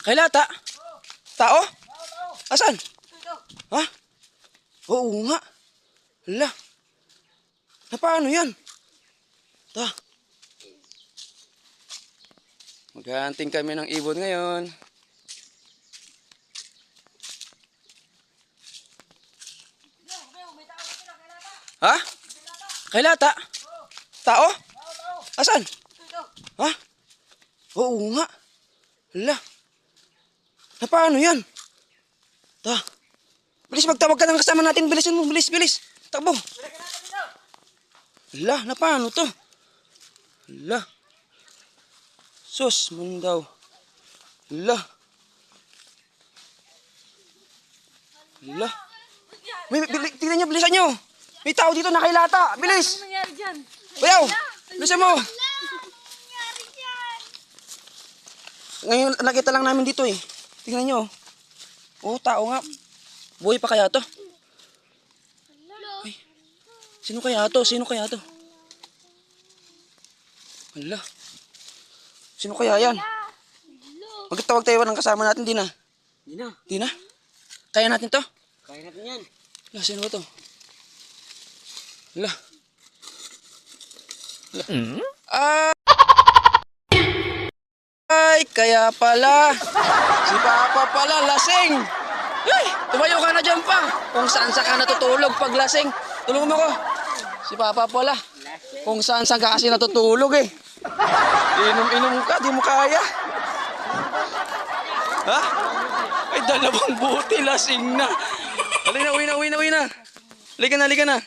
Kay Lata? Tao? Asan? Ha? Oo nga. Hala. Na paano yan? Ta. Maghahanting kami ng ibon ngayon. Ha? Kay Lata? Tao? Asan? Ha? Oo nga. Hala. Na paano yan? Ta. Bilis, magtawag ka ng kasama natin. Bilisin mo, bilis, bilis. Takbo. Hala, na paano to? Hala. Sus, man daw. Hala. Hala. Tingnan nyo, bilisan nyo. May tao dito na kay Lata. Bilis. Ano nangyari dyan? Bayaw, bilisan mo. Nangyari dyan? Ngayon, nakita lang namin dito eh. Tingnan nyo. Oo, tao nga. Buhay pa kaya to? Ay, sino kaya to? Sino kaya to? Hala. Sino kaya yan? Magtawag tayo ng kasama natin, di na? Hindi na. Di na? Kaya natin to? Kaya natin yan. Hala, sino ba to? Hala. Hala. Ay, kaya pala. Si Papa pala, lasing. Ay, tumayo ka na dyan pa. Kung saan ka natutulog pag lasing. Tulungan mo ko. Si Papa pala. Kung saan ka kasi natutulog eh. Inom-inom ka, di mo kaya. Ha? Ay, dalawang buti, lasing na. Halika na, uwi na. Halika na.